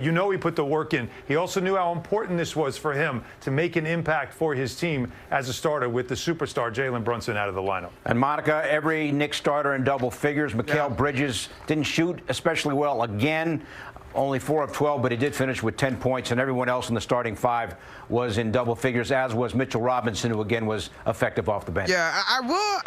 You know he put the work in. He also knew how important this was for him to make an impact for his team as a starter with the superstar Jalen Brunson out of the lineup. And Monica, every Knicks starter in double figures. Mikal Bridges didn't shoot especially well again. Only 4 of 12, but he did finish with 10 points, and everyone else in the starting 5 was in double figures, as was Mitchell Robinson, who again was effective off the bench. Yeah, I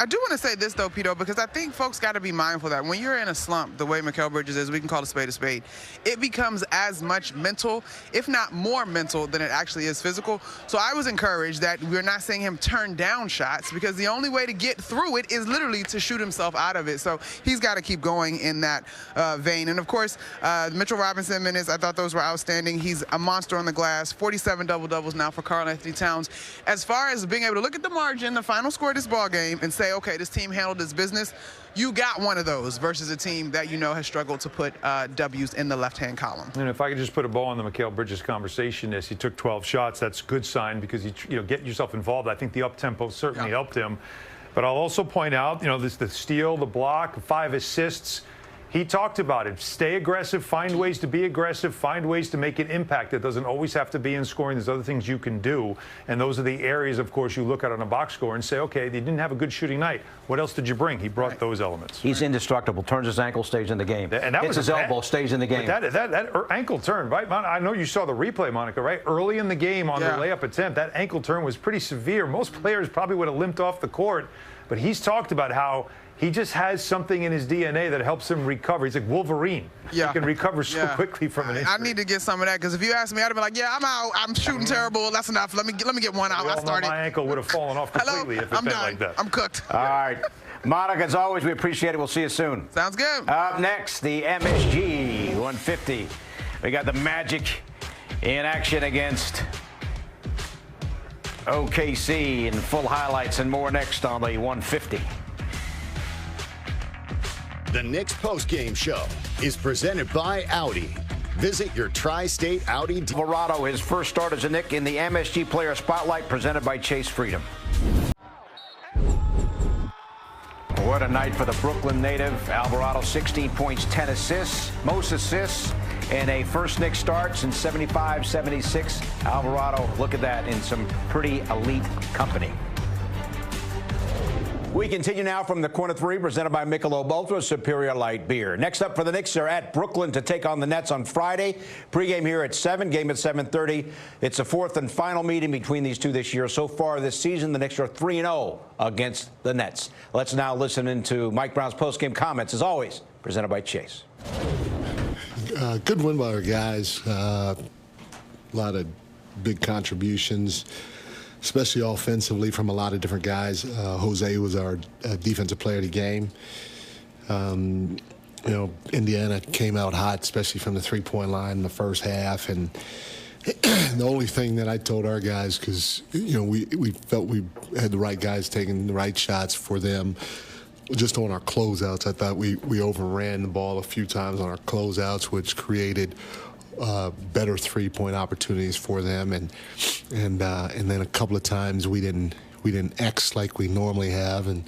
do want to say this, though, Pito, because I think folks got to be mindful that when you're in a slump, the way Mikal Bridges is, we can call a spade, it becomes as much mental, if not more mental, than it actually is physical. So I was encouraged that we're not seeing him turn down shots, because the only way to get through it is literally to shoot himself out of it. So he's got to keep going in that vein. And, of course, Mitchell Robinson minutes, I thought those were outstanding. He's a monster on the glass. 47 double-doubles now for Karl-Anthony Towns. As far as being able to look at the margin, the final score of this ball game, and say, okay, this team handled its business, you got one of those versus a team that you know has struggled to put W's in the left-hand column. And if I could just put a bow on the Mikal Bridges conversation, is he took 12 shots. That's a good sign, because you get yourself involved. I think the up-tempo certainly helped him. But I'll also point out, the steal, the block, 5 assists. He talked about it. Stay aggressive, find ways to be aggressive, find ways to make an impact. It doesn't always have to be in scoring. There's other things you can do. And those are the areas, of course, you look at on a box score and say, okay, they didn't have a good shooting night. What else did you bring? He brought those elements. He's indestructible. Turns his ankle, stays in the game. And that hits was his elbow, stays in the game. That ankle turn, right? I know you saw the replay, Monica, right? Early in the game on the layup attempt, that ankle turn was pretty severe. Most players probably would have limped off the court. But he's talked about how he just has something in his DNA that helps him recover. He's like Wolverine. Yeah. He can recover so quickly from an injury. I need to get some of that, because if you ask me, I'd have been like, yeah, I'm out. I'm shooting terrible. That's enough. Let me get one out. I started. My ankle would have fallen off completely if it had been like that. I'm cooked. All right. Monica, as always, we appreciate it. We'll see you soon. Sounds good. Up next, the MSG 150. We got the Magic in action against OKC, and full highlights and more next on the 150. The Knicks postgame show is presented by Audi. Visit your tri-state Audi. Alvarado, his first start as a Knick in the MSG Player Spotlight, presented by Chase Freedom. What a night for the Brooklyn native. Alvarado, 16 points, 10 assists. Most assists in a first Knicks start since 75-76. Alvarado, look at that, in some pretty elite company. We continue now from the corner 3, presented by Michelob Ultra Superior Light Beer. Next up for the Knicks, they're at Brooklyn to take on the Nets on Friday. Pre-game here at 7, game at 7:30. It's the 4th and final meeting between these two this year. So far this season, the Knicks are 3-0 against the Nets. Let's now listen into Mike Brown's post-game comments, as always, presented by Chase. Good win by our guys. A lot of big contributions, especially offensively, from a lot of different guys. Jose was our defensive player of the game. Indiana came out hot, especially from the three-point line in the first half. And the only thing that I told our guys, because we felt we had the right guys taking the right shots for them, just on our closeouts, I thought we overran the ball a few times on our closeouts, which created better three-point opportunities for them, and then a couple of times we didn't X like we normally have, and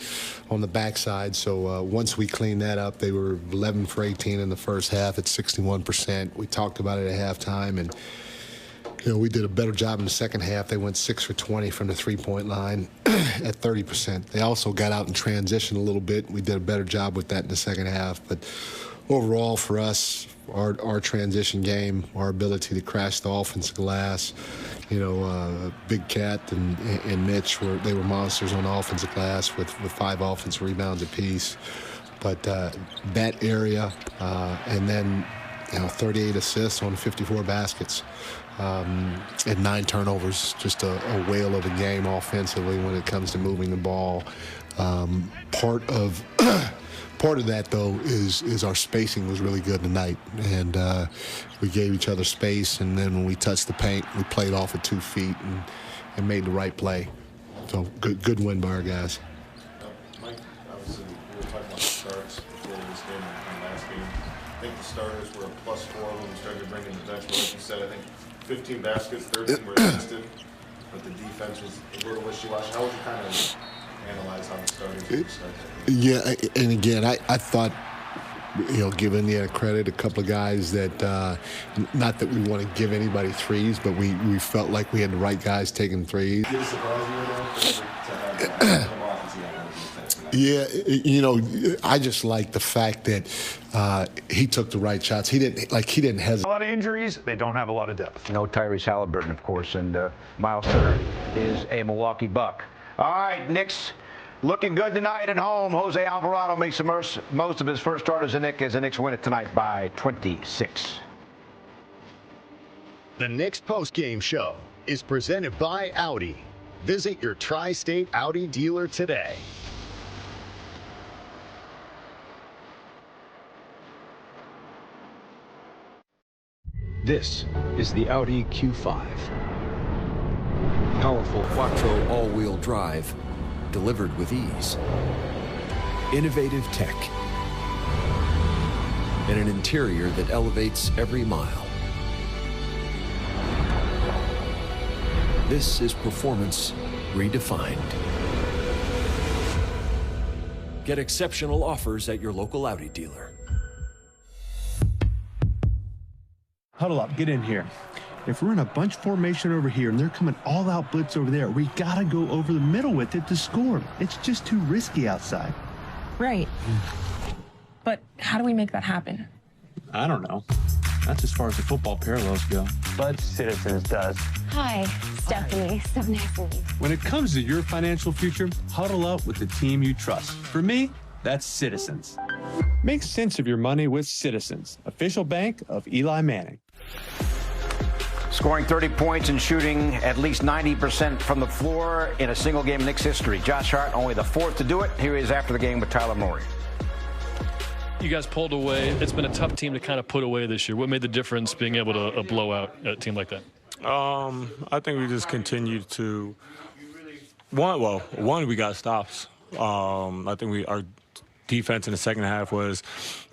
on the backside. So once we cleaned that up, they were 11 for 18 in the first half at 61%. We talked about it at halftime, and we did a better job in the second half. They went 6 for 20 from the three-point line at 30%. They also got out in transition a little bit. We did a better job with that in the second half, but overall for us, our transition game, our ability to crash the offensive glass, Big Cat and Mitch they were monsters on the offensive glass with 5 offensive rebounds apiece. But that area, and then 38 assists on 54 baskets, and 9 turnovers, just a whale of a game offensively when it comes to moving the ball. Part of that, though, is our spacing was really good tonight, and we gave each other space, and then when we touched the paint, we played off of 2 feet and made the right play. So good win by our guys. Mike, obviously, we were talking about the starts before this game and last game. I think the starters were a +4 when we started bringing the bench. Like you said, I think 15 baskets, 13 were assisted, but the defense was a little wishy-washy. How would you kind of analyze how the starters started? Yeah, and again, I thought give Indiana credit. A couple of guys that, not that we want to give anybody threes, but we felt like we had the right guys taking threes. Did it surprise you at all? To come off and see that? Yeah, I just like the fact that he took the right shots. He didn't hesitate. A lot of injuries. They don't have a lot of depth. No Tyrese Halliburton, of course, and Miles Turner is a Milwaukee Buck. All right, Knicks looking good tonight at home. Jose Alvarado makes the most of his first start as a Knick as the Knicks win it tonight by 26. The Knicks postgame show is presented by Audi. Visit your Tri-State Audi dealer today. This is the Audi Q5. Powerful quattro all-wheel drive, delivered with ease. Innovative tech. And an interior that elevates every mile. This is performance redefined. Get exceptional offers at your local Audi dealer. Huddle up, get in here. If we're in a bunch formation over here and they're coming all out blitz over there, we gotta go over the middle with it to score. It's just too risky outside. Right. But how do we make that happen? I don't know. That's as far as the football parallels go. But Citizens does. Hi, Stephanie. So nice to meet you. When it comes to your financial future, huddle up with the team you trust. For me, that's Citizens. Make sense of your money with Citizens, official bank of Eli Manning. Scoring 30 points and shooting at least 90% from the floor in a single game in Knicks history. Josh Hart, only the fourth to do it. Here he is after the game with Tyler Morey. You guys pulled away. It's been a tough team to kind of put away this year. What made the difference being able to blow out a team like that? I think we just continued to one we got stops. I think our defense in the second half was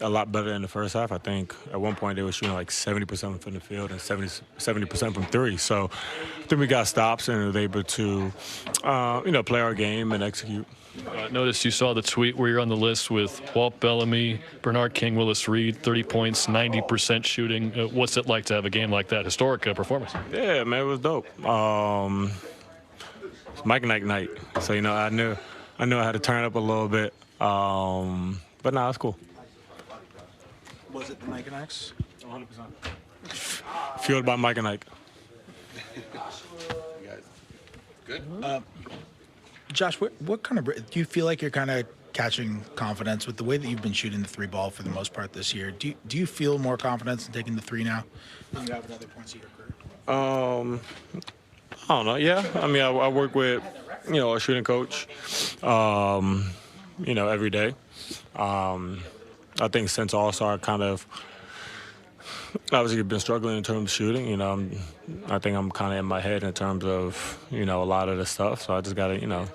a lot better than the first half. I think at one point they were shooting like 70% from the field and 70% from three. So I think we got stops and were able to play our game and execute. Noticed you saw the tweet where you're on the list with Walt Bellamy, Bernard King, Willis Reed, 30 points, 90% shooting. What's it like to have a game like that? Historic performance. Yeah, man, it was dope. It's Mike night. So, I knew I had to turn up a little bit. But no, it's cool. Was it the Mike and Ike's? 100%. Fueled by Mike and Ike. You guys good? Josh, what kind of do you feel like you're kind of catching confidence with the way that you've been shooting the three ball for the most part this year? Do you feel more confidence in taking the three now? You have another points of your career. I don't know. Yeah, I mean, I work with a shooting coach. Every day. I think since All-Star, kind of obviously been struggling in terms of shooting. I think I'm kind of in my head in terms of, a lot of the stuff. So I just got to,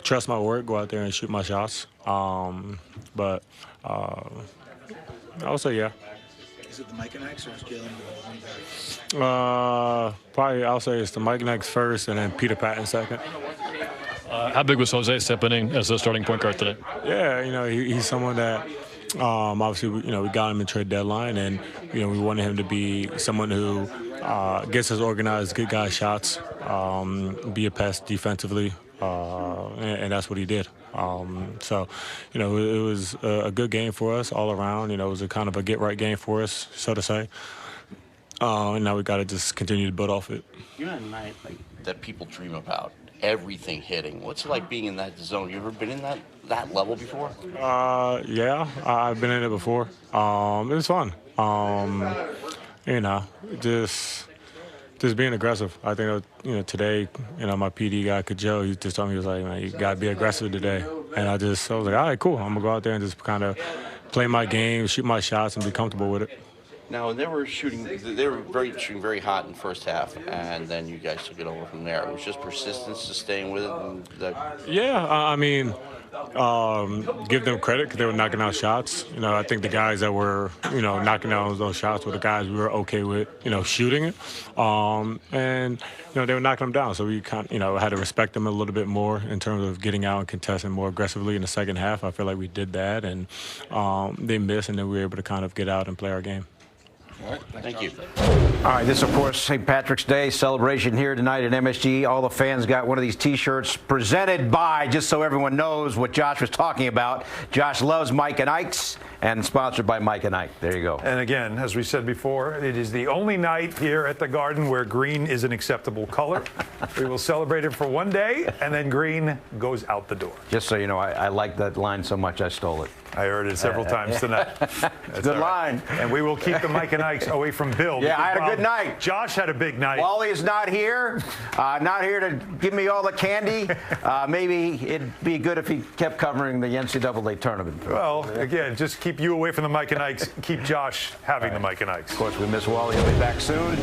trust my work, go out there and shoot my shots. But I would say, yeah. Is it the Mike and Ike's or is Jalen probably I'll say it's the Mike and Ike's first and then Peter Patton second. How big was Jose stepping in as a starting point guard today? Yeah, he's someone that obviously we got him in trade deadline, and we wanted him to be someone who gets us organized, get guys shots, be a pest defensively, and that's what he did. So it was a good game for us all around. It was a kind of a get right game for us, so to say. And now we got to just continue to build off it. You're at a night that people dream about. Everything hitting. What's it like being in that zone? You ever been in that level before? Yeah, I've been in it before. It was fun. Just being aggressive. I think today, my PD guy Joe, he just told me, he was like, man, you gotta be aggressive today. And I was like, all right, cool. I'm gonna go out there and just kind of play my game, shoot my shots, and be comfortable with it. Now, they were shooting very hot in the first half, and then you guys took it over from there. It was just persistence to staying with it. And Yeah, I mean, give them credit because they were knocking out shots. You know, I think the guys that were, knocking down those shots were the guys we were okay with, shooting it. And, they were knocking them down. So we kind of, had to respect them a little bit more in terms of getting out and contesting more aggressively in the second half. I feel like we did that, and they missed, and then we were able to kind of get out and play our game. All right, thank you. All right, this, of course, St. Patrick's Day celebration here tonight at MSG. All the fans got one of these T-shirts presented by, just so everyone knows what Josh was talking about, Josh loves Mike and Ike's, and sponsored by Mike and Ike. There you go. And again, as we said before, it is the only night here at the Garden where green is an acceptable color. We will celebrate it for one day, and then green goes out the door. Just so you know, I like that line so much I stole it. I heard it several times tonight. That's good line. And we will keep the Mike and Ike's away from Bill. Yeah, I had a good night. Josh had a big night. Wally is not here to give me all the candy. Maybe it'd be good if he kept covering the NCAA tournament. Well, again, just keep you away from the Mike and Ike's. Keep Josh having the Mike and Ike's. Of course, we miss Wally. He'll be back soon.